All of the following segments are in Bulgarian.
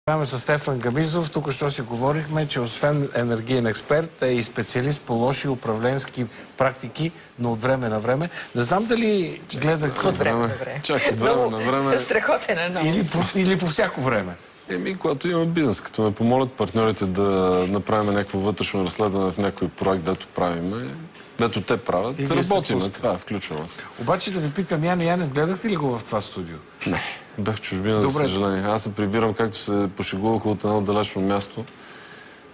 С Стефан Гамизов. Тук що си говорихме, че освен енергиен експерт е и специалист по лоши управленски практики, но от време на време. Не знам дали гледах... От време на време. Чак от време на време. Страхотен анонс. Или по всяко време. Когато имаме бизнес, като ме помолят партньорите да направим някакво вътрешно разследване в някой проект, дето правиме, дето те правят, да работиме. Това включваме се. Обаче да ви питам, Яне Янев, гледахте ли го в това студио? Не. Бях в чужбина, за съжаление. Аз се прибирам, както се пошегуваха от едно далечно място.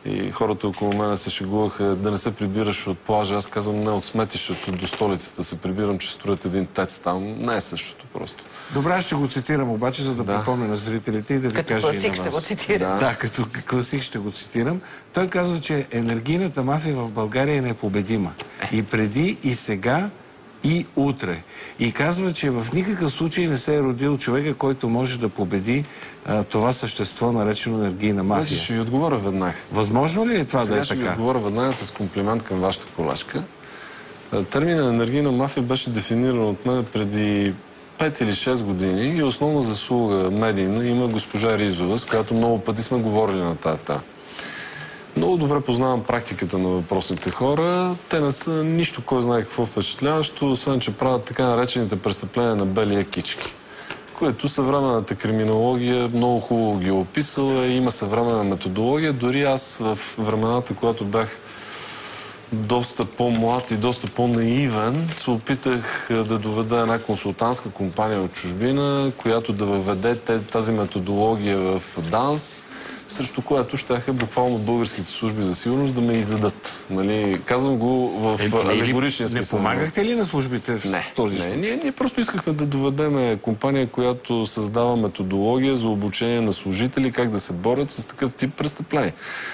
И хората около мене се шегуваха да не се прибираш от плажа. Аз казвам, не от сметището до столицата се прибирам, че строят един тец там. Не е същото просто. Добре, аз ще го цитирам обаче, за да припомня на зрителите и да ви кажа и на вас. Като класик ще го цитирам. Да, като класик ще го цитирам. Той казва, че енергийната мафия в България е непобедима. И преди, и сега, и утре. И казва, че в никакъв случай не се е родил човека, който може да победи това същество, наречено енергийна мафия. Ще ви отговоря веднага. Възможно ли е това да е така? Ще ви отговоря веднага с комплимент към вашата колежка. Терминът енергийна мафия беше дефиниран от мен преди 5 или 6 години и основна заслуга медийна има госпожа Ризова, с която много пъти сме говорили на тата. Много добре познавам практиката на въпросните хора. Те не са нищо, кой знае какво впечатляващо, освен че правят така наречените престъпления на белия кички, което съвременната криминология много хубаво ги описала. Има съвременна методология. Дори аз в времената, когато бях доста по-млад и доста по-наивен, се опитах да доведа една консултантска компания от чужбина, която да въведе тази методология в ДАНС, срещу което щяха буквално българските служби за сигурност да ме издадат. Нали, казвам го в алегоричния смисъл. Не помагахте ли на службите в този случай? Ние просто искахме да доведем компания, която създава методология за обучение на служители, как да се борят с такъв тип престъпления.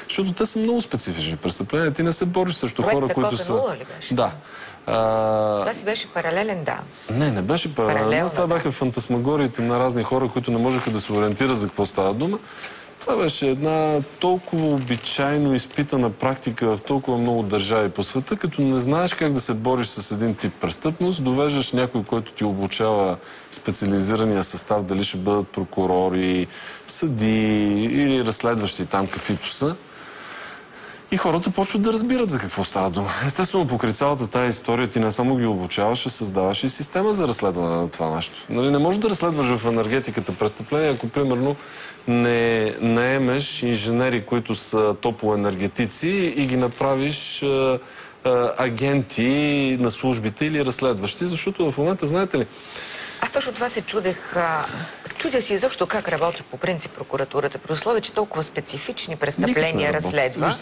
Защото те са много специфични престъпления. Ти не се бориш срещу хора, които са... Ли беше? Да. Това си беше паралелен ДАНС. Не беше паралелен. Това бяха фантасмагориите на разни хора, които не можеха да се ориентират за какво става дума. Това беше една толкова обичайно изпитана практика в толкова много държави по света, като не знаеш как да се бориш с един тип престъпност, довеждаш някой, който ти обучава специализирания състав, дали ще бъдат прокурори, съдии или разследващи там каквито са. И хората почват да разбират за какво става дума. Естествено, покрай цялата тая история ти не само ги обучаваш, а създаваш и система за разследване на това нещо. Нали, не можеш да разследваш в енергетиката престъпления, ако примерно не наемеш инженери, които са топлоенергетици и ги направиш агенти на службите или разследващи, защото в момента, знаете ли, аз точно това се чудех. Чудя си изобщо как работи по принцип прокуратурата, при условие, че толкова специфични престъпления разследва.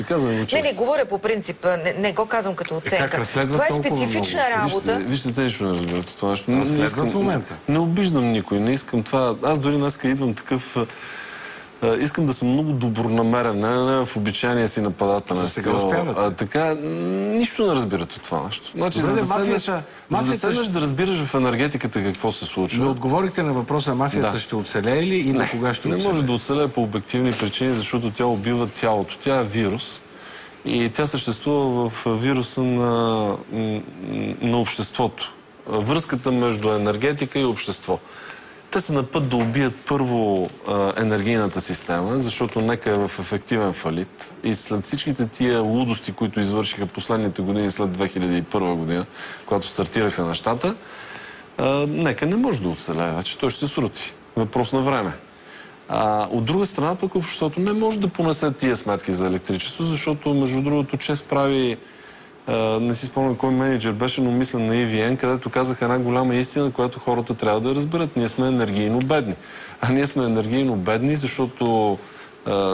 Не, говоря по принцип, не го казвам като оценка. Това е специфична работа. Вижте, те нищо не разбират това нещо. Разследват в момента. Не обиждам никой, не искам това. Аз дори днеска идвам такъв... Искам да съм много добронамерен, не в обичайния си нападателен стил. Така, нищо не разбират от това нещо. Значи, за да седнеш да разбираш в енергетиката какво се случва. Но отговорихте на въпроса, мафията ще оцелее ли и на кога ще оцелее? Не може да оцелее по обективни причини, защото тя убива тялото. Тя е вирус и тя съществува в вируса на обществото. Връзката между енергетика и общество. Те са на път да убият първо енергийната система, защото нека е в ефективен фалит. И след всичките тия лудости, които извършиха последните години след 2001 година, когато стартираха нещата, нека не може да оцелее вече. Той ще се срути. Въпрос на време. От друга страна пък обществото не може да понесе тия сметки за електричество, защото между другото ЧЕЗ прави... Не си спомням кой менеджер беше, но мисля на EVN, където казаха една голяма истина, която хората трябва да разберат. Ние сме енергийно бедни. А ние сме енергийно бедни, защото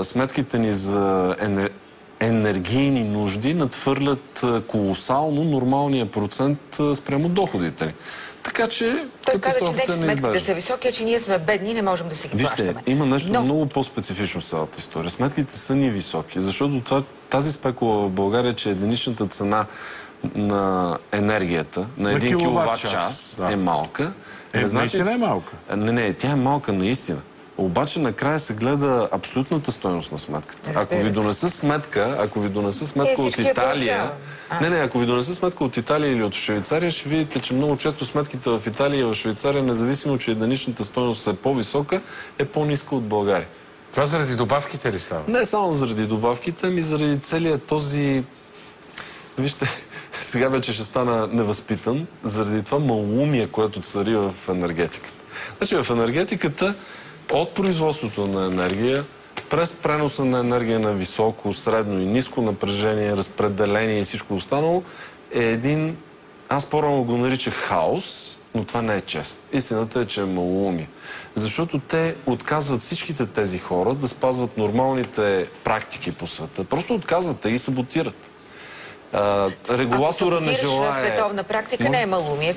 сметките ни за енергийни нужди надхвърлят колосално нормалния процент спрямо доходите ни. Така че той каза, че не сметките са високи, а че ние сме бедни и не можем да си ги плащаме. Вижте, има нещо много по-специфично в цялата история. Сметките са ни високи, защото тази спекула в България, че единичната цена на енергията на 1 киловатт-час е малка. Наистина е малка? Не, тя е малка наистина. Обаче накрая се гледа абсолютната стойност на сметката. Ако ви донеса сметка от Италия... ако ви донеса сметка от Италия или от Швейцария, ще видите, че много често сметките в Италия и в Швейцария, независимо, че единичната стойност е по-висока, е по-ниска от България. Това заради добавките ли става? Не само заради добавките, ами заради целият този... Вижте, сега вече ще стана невъзпитан, заради това малоумие, което цари в енергетиката. Значи в енергетиката от производството на енергия през преноса на енергия на високо, средно и ниско напрежение, разпределение и всичко останало е един, аз по-рано го наричах хаос, но това не е честно. Истината е, че е малоумие. Защото те отказват всичките тези хора да спазват нормалните практики по света. Просто отказват, те ги саботират. Регулатора не желае... Ако световна практика, не е малумие.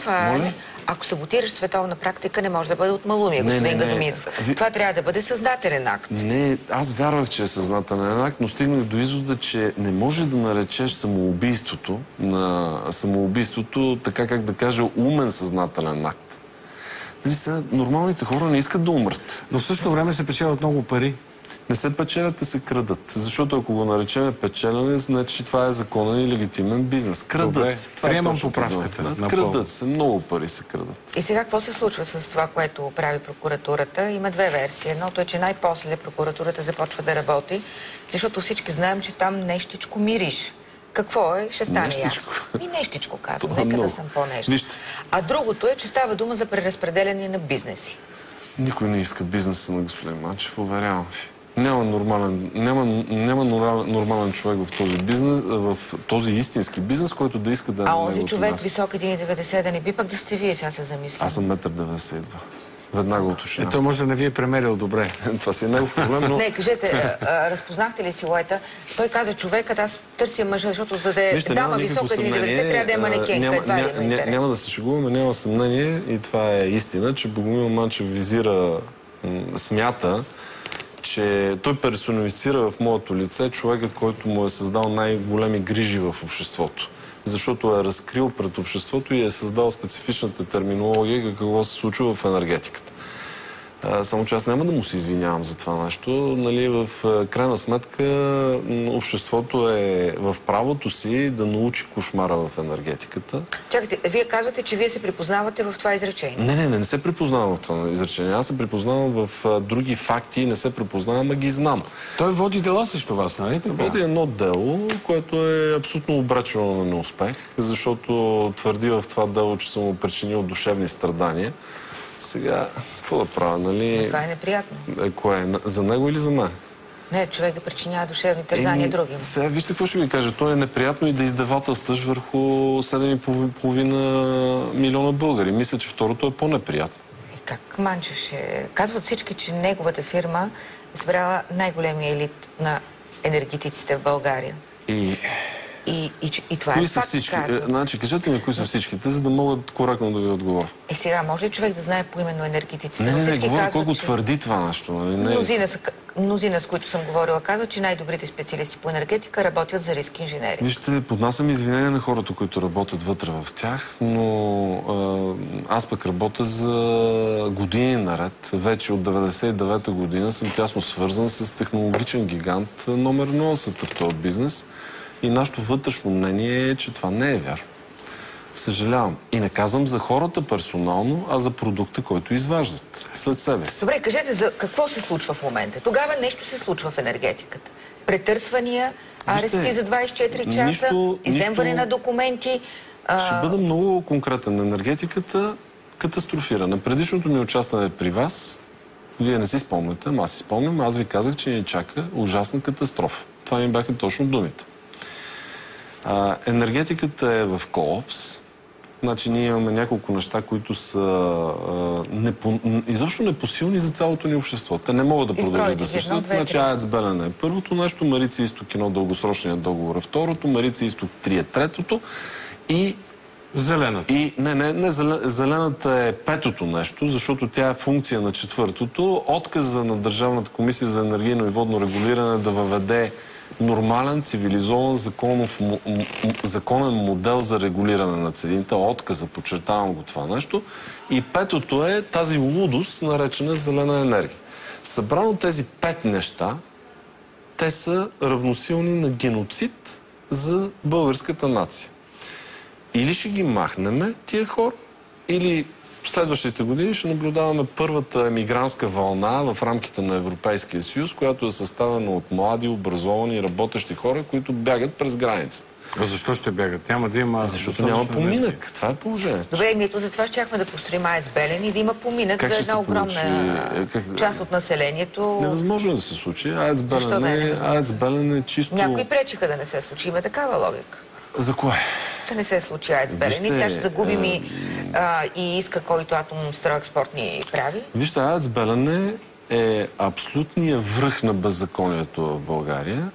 Ако саботираш световна практика, не може да бъде от малумие, господин Газамизов. Това трябва да бъде съзнателен акт. Не, аз вярвах, че е съзнателен акт, но стигнах до извода, че не може да наречеш самоубийството, така как да кажа, умен съзнателен акт. Нормалните хора не искат да умрат. Но в същото време се печелят много пари. Не се печелят, а се крадат. Защото ако го наречем печелене, значи това е законен и легитимен бизнес. Крадат се. Приемам поправката. Крадат се. Много пари се крадат. И сега какво се случва с това, което прави прокуратурата? Има две версии. Едното е, че най-после прокуратурата започва да работи, защото всички знаем, че там нещичко мириш. Какво е? Ще стане ясно. Нещичко казвам. Нека да съм по-нещичко. А другото е, че става дума за преразпределяне на бизнеси. Никой не иска бизнеса на господин Манчев, уверявам ви. Няма нормален човек в този бизнес, в този истински бизнес, който да иска да е на онзи човек висок 1,90 да не би пък да сте вие, сега се замислям. Аз съм 1,92 м. Веднага уточнявам. Той може да не ви е премерил добре. Това си е негов проблем, но... Не, кажете, разпознахте ли силуета? Той каза, човекът, аз търся мъжа, защото за да е дама висока 1,90 трябва да е манекенка. Няма да се шегуваме, няма съмнение и това е истина, че Богомил Манчев смята, че той персонифицира в моето лице човекът, който му е създал най-големи грижи в обществото. Защото е разкрил пред обществото и е създал специфичната терминология какво се случва в енергетиката. Само че аз няма да му се извинявам за това нещо. В крайна сметка обществото е в правото си да научи кошмара в енергетиката. Чакайте, вие казвате, че вие се припознавате в това изречение. Не се припознавам в това изречение. Аз се припознавам в други факти и не се припознавам, а ги знам. Той води дела срещу вас, нали така? Води едно дело, което е абсолютно обречено на неуспех, защото твърди в това дело, че съм му причинил душевни страдания. Сега, какво да правя, нали? Но това е неприятно. Кое? За него или за мен? Не, човек да причинява душевни тързания другим. Сега, вижте какво ще ви кажа. То е неприятно и да издевателстваш върху 7,5 милиона българи. Мисля, че второто е по-неприятно. И как Манчев ще... Казват всички, че неговата фирма е събрала най-големия елит на енергетиците в България. И това кои е са факт, всички? Значи, кажете ми кои са всичките, за да могат коректно да ви отговоря. Сега, може ли човек да знае поименно енергетиците? Не, говоря кой го твърди това нещо. Мнозина, с които съм говорила, казват, че най-добрите специалисти по енергетика работят за риск инженеринг. Вижте, поднасям извинения на хората, които работят вътре в тях, но аз пък работя за години наред. Вече от 99-та година съм тясно свързан с технологичен гигант номер 1 в света в този бизнес. И нашето вътрешно мнение е, че това не е вярно. Съжалявам. И не казвам за хората персонално, а за продукта, който изваждат след себе си. Добре, кажете за какво се случва в момента. Тогава нещо се случва в енергетиката. Претърсвания, арести за 24 часа, изземване на документи. Ще бъда много конкретен. Енергетиката катастрофира. На предишното ми участие при вас, вие не си спомняте, аз си спомням, аз ви казах, че ни чака ужасна катастрофа. Това ми бяха точно думите. Енергетиката е в колапс. Значи ние имаме няколко неща, които са изобщо непосилни за цялото ни общество. Те не могат да продължат да съществуват. Значи АЕЦ Белене е първото нещо, Марица Изток 1 дългосрочният договор е второто, Марица Изток 3 е третото и зелената. Зелената е петото нещо, защото тя е функция на четвъртото. Отказа на Държавната комисия за енергийно и водно регулиране да въведе нормален, цивилизован, законен модел за регулиране на цените. Отказа, подчертавам го това нещо. И петото е тази лудост, наречена зелена енергия. Събрано тези 5 неща, те са равносилни на геноцид за българската нация. Или ще ги махнеме тия хора, или в следващите години ще наблюдаваме първата емигрантска вълна в рамките на Европейския съюз, която е съставена от млади, образовани, работещи хора, които бягат през границата. А защо ще бягат? Няма да има... Защото няма поминък. Това е положението. Добре, ето затова щяхме да построим АЕЦ Белене и да има поминък за една огромна част от населението. Невъзможно да се случи. АЕЦ Белене е чисто... Някои пречиха да не се случи. Има такава логика. За кое? Да не се случи АЕЦ Белене. И сега ще загубим и иска, който Атомстройекспорт ни прави. Вижте, АЕЦ Белене е абсолютният връх на беззаконието в България.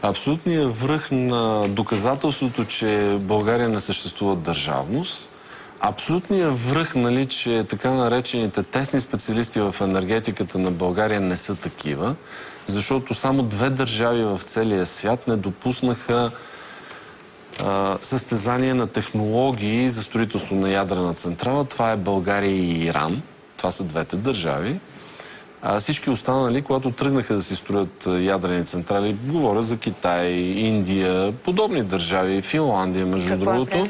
Абсолютният връх на доказателството, че в България не съществува държавност. Абсолютният връх, нали, че така наречените тесни специалисти в енергетиката на България не са такива, защото само 2 държави в целия свят не допуснаха състезание на технологии за строителство на ядрена централа. Това е България и Иран. Това са 2 държави. Всички останали, когато тръгнаха да си строят ядрени централи, говоря за Китай, Индия, подобни държави, Финландия, между другото,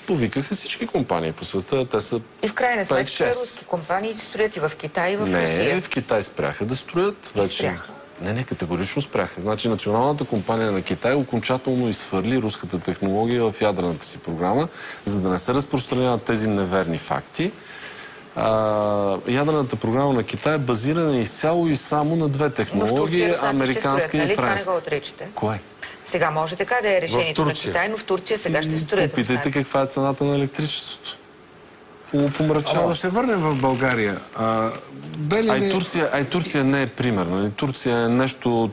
повикаха всички компании по света. Те са 5-6. И в крайна сметка руски компании строят и в Китай, и в Русия. Не, в Китай спряха да строят. Вече... Не, категорично спряха. Значи националната компания на Китай окончателно изхвърли руската технология в ядрената си програма, за да не се разпространяват тези неверни факти. Ядрената програма на Китай е базирана изцяло и само на 2 технологии, американска и френска. Това не го отричате. Кое? Сега може така да е решението на Китай, но в Турция сега ще строят. Попитайте каква е цената на електричеството. Ама да се върнем в България. Турция не е пример. Нали? Турция е нещо...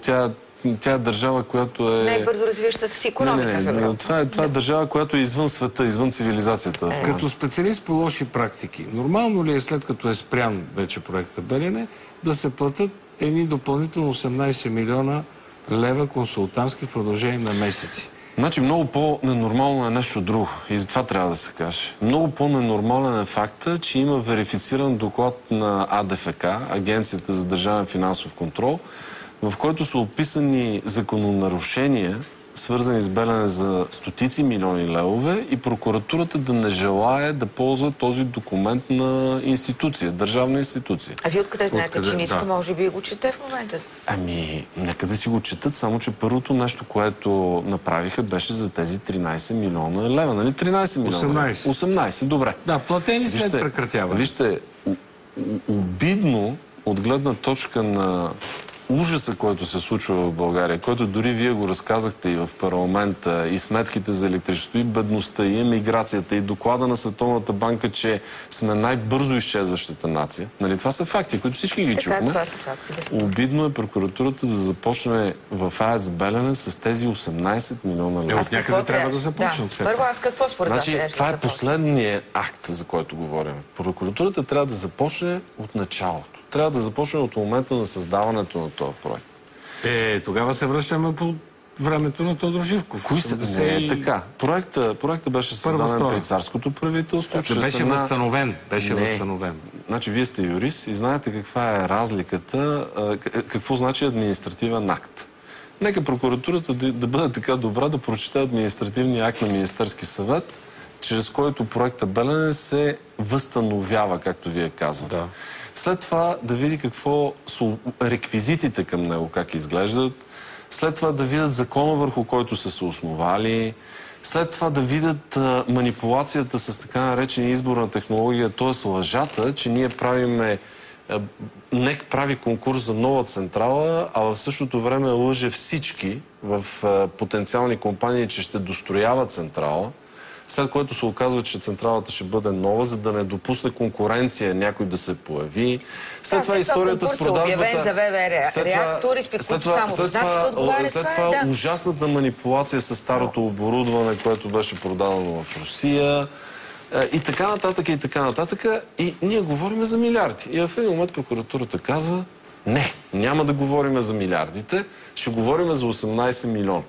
Тя е държава, която е... Най-бързо развиващата си икономика в Европа. Това е държава, която е извън света, извън цивилизацията. Като специалист по лоши практики, нормално ли е след като е спрян вече проекта Белене, да се платят едни допълнително 18 милиона лева консултантски в продължение на месеци? Значи много по-ненормално е нещо друго и затова трябва да се каже. Много по-ненормален е факта, че има верифициран доклад на АДФК, Агенцията за държавен финансов контрол, в който са описани закононарушения, свързани с Белене за стотици милиони левове и прокуратурата да не желае да ползва този документ на институция, държавна институция. А вие откъде знаете, че Ниско може би го чете в момента? Нека да си го четат, само че първото нещо, което направиха, беше за тези 13 милиона лева. Нали 13 милиона? 18, добре. Да, платени след прекратяване. Вижте, обидно от гледна точка на ужаса, който се случва в България, който дори вие го разказахте и в парламента, и сметките за електричество, и бедността, и емиграцията, и доклада на Световната банка, че сме най-бързо изчезващата нация. Нали, това са факти, които всички ги чухме. Обидно е прокуратурата да започне в АЕЦ Белене с тези 18 милиона лева. От някъде трябва да започнат. Първо, аз какво според вас? Това е последният акт, за който говорим. Прокуратурата трябва да започне от началото. Трябва да започне от момента на създаването на този проект. Тогава се връщаме по времето на Тодор Живков. Не е така. Проектът беше създаден при царското правителство. Беше възстановен. Значи вие сте юрист и знаете каква е разликата, какво значи административен акт. Нека прокуратурата да бъде така добра да прочете административния акт на Министерски съвет, чрез който проекта Белене се възстановява, както вие казвате. Да. След това да види какво са реквизитите към него, как изглеждат. След това да видят закона, върху който са се основали. След това да видят манипулацията с така наречения избор на технология, т.е. лъжата, че ние правиме... НЕК прави конкурс за нова централа, а в същото време лъже всички в потенциални компании, че ще дострояват централа. След което се оказва, че централата ще бъде нова, за да не допусне конкуренция някой да се появи. След това историята с продажбата... След това ужасната манипулация с старото оборудване, което беше продадено в Русия. И така нататък, и така нататък. И ние говорим за милиарди. И в един момент прокуратурата казва: не, няма да говорим за милиардите, ще говорим за 18 милиона.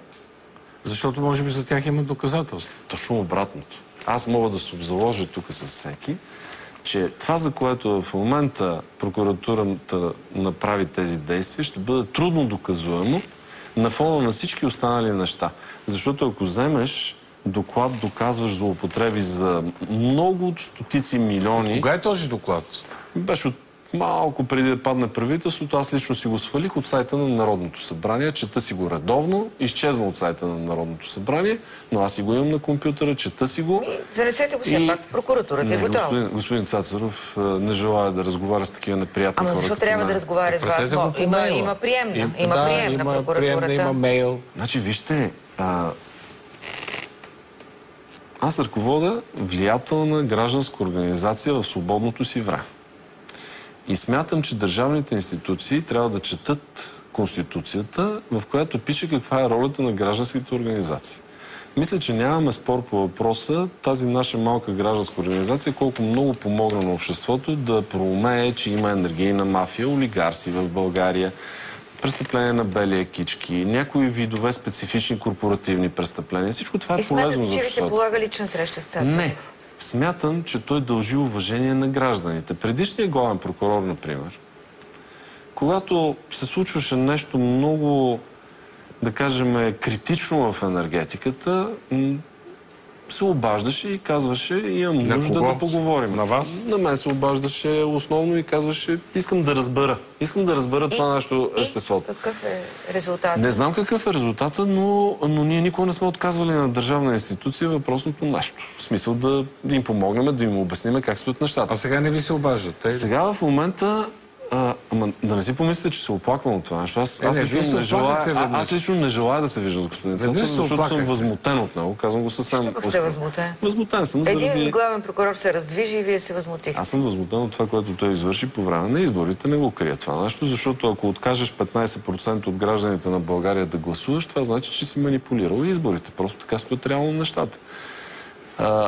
Защото може би за тях има доказателства. Точно обратното. Аз мога да се обзаложа тук с всеки, че това, за което в момента прокуратурата направи тези действия, ще бъде трудно доказуемо на фона на всички останали неща. Защото ако вземеш доклад доказваш злоупотреби за много стотици милиони. Кога е този доклад? Беше от малко преди да падне правителството. Аз лично си го свалих от сайта на Народното събрание. Чета си го редовно. Изчезна от сайта на Народното събрание, но аз си го имам на компютъра, чета си го. Занесете го все пак в прокуратурата. Е готово. Господин Цацаров не желая да разговаря с такива неприятни хора. Ама защо трябва да разговаря с вас? Има приемна. Има приемна прокуратурата. Има мейл. Значи, вижте, аз ръководя влиятелна гражданска организация в свободното си време. И смятам, че държавните институции трябва да четат Конституцията, в която пише каква е ролята на гражданските организации. Мисля, че нямаме спор по въпроса тази наша малка гражданска организация колко много помогна на обществото да проумее, че има енергийна мафия, олигарси в България, престъпления на бели кички, някои видове специфични корпоративни престъпления. Всичко това е полезно за обществото. И смятате, че ви се полага лична среща с Цацаров? Не. Смятам, че той дължи уважение на гражданите. Предишният главен прокурор, например, когато се случваше нещо много, да кажем, критично в енергетиката, се обаждаше и казваше, имам нужда да поговорим. На вас? На мен се обаждаше основно и казваше, искам да разбера. Искам да разбера това нещо естеството. Какъв е резултатът? Не знам какъв е резултатът, но ние никога не сме отказвали на държавна институция въпросното нещо. В смисъл да им помогнем, да им обясним как стоят нещата. А сега не ви се обаждат? Сега в момента ама да не си помислите, че се оплаквам от това нещо. Аз лично не желая да се виждам с господин Цацаров, защото съм възмутен от него. Казвам го съвсем... Защо сте възмутен? Възмутен съм Един главен прокурор се раздвижи и вие се възмутихте. Аз съм възмутен от това, което той извърши по време на изборите. Не го крия това нещо, защото ако откажеш 15% от гражданите на България да гласуваш, това значи, че си манипулирал изборите. Просто така стоят реално нещата.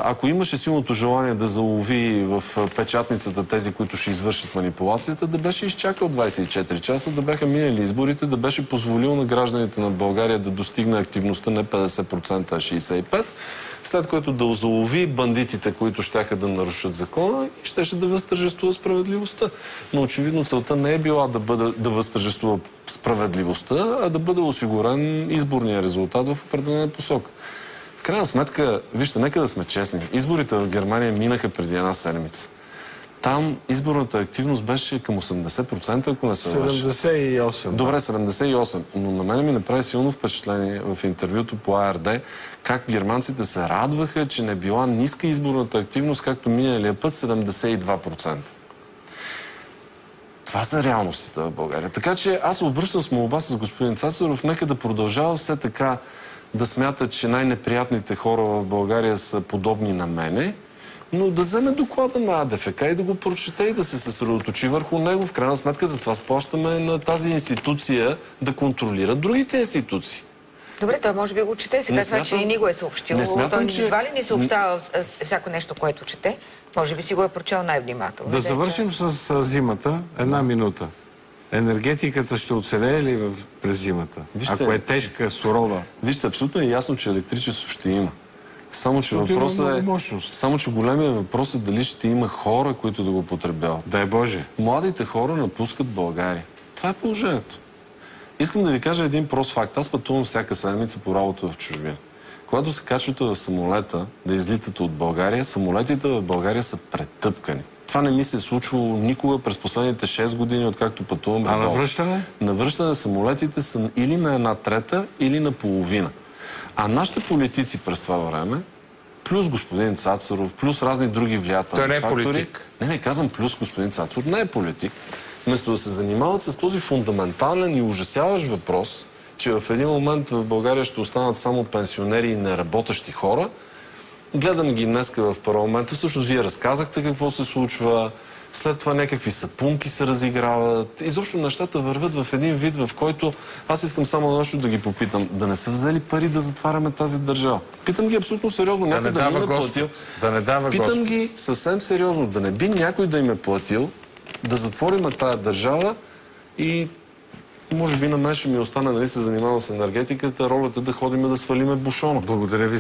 Ако имаше силното желание да залови в печатницата тези, които ще извършат манипулацията, да беше изчакал 24 часа, да бяха минали изборите, да беше позволил на гражданите на България да достигне активността не 50%, а 65%, след което да залови бандитите, които щяха да нарушат закона и щеше да възтържествува справедливостта. Но очевидно целта не е била да възтържествува справедливостта, а да бъде осигурен изборния резултат в определена посока. В крайна сметка, вижте, нека да сме честни. Изборите в Германия минаха преди една седмица. Там изборната активност беше към 80%, ако не се лъжа. 78%. Добре, 78%. Но на мен ми направи силно впечатление в интервюто по АРД, как германците се радваха, че не била ниска изборната активност, както миналия път 72%. Това са реалностите в България. Така че аз се обръщам с молба с господин Цацаров, нека да продължава все така да смята, че най-неприятните хора в България са подобни на мене, но да вземе доклада на АДФК и да го прочете и да се съсредоточи върху него. В крайна сметка за това сплащаме на тази институция да контролира другите институции. Добре, той може би го чете. Сега това, че и ни го е съобщил. Той едва ли ни съобщава всяко нещо, което чете. Може би си го е прочел най-внимателно. Да завършим с зимата. Една минута. Енергетиката ще оцелее ли през зимата? Вижте, ако е тежка, сурова? Вижте, абсолютно е ясно, че електричество ще има. Само, че големия въпрос е дали ще има хора, които да го потребяват. Дай Боже. Младите хора напускат България. Това е положението. Искам да ви кажа един прост факт. Аз пътувам всяка седмица по работа в чужбина. Когато се качвате в самолета да излитате от България, самолетите в България са претъпкани. Това не ми се е случвало никога през последните 6 години, откакто пътувам. А на връщане? На връщане самолетите са или на 1/3, или на половина. А нашите политици през това време, плюс господин Цацаров, плюс разни други влиятелни фактори... Той не е политик? Не, казвам плюс господин Цацаров, не е политик. Вместо да се занимават с този фундаментален и ужасяващ въпрос, че в един момент в България ще останат само пенсионери и неработещи хора, гледам ги днеска в парламента. Всъщност вие разказахте какво се случва, след това някакви сапунки се разиграват. Изобщо нещата вървят в един вид, в който аз искам само нещо да ги попитам. Да не са взели пари да затваряме тази държава. Питам ги абсолютно сериозно. Някой да им е платил. Питам ги съвсем сериозно. Да не би някой да им е платил да затворим тая държава и може би на мен ще ми остане, нали се занимавам с енергетиката, ролята да ходим да свалиме бушона. Благодаря ви.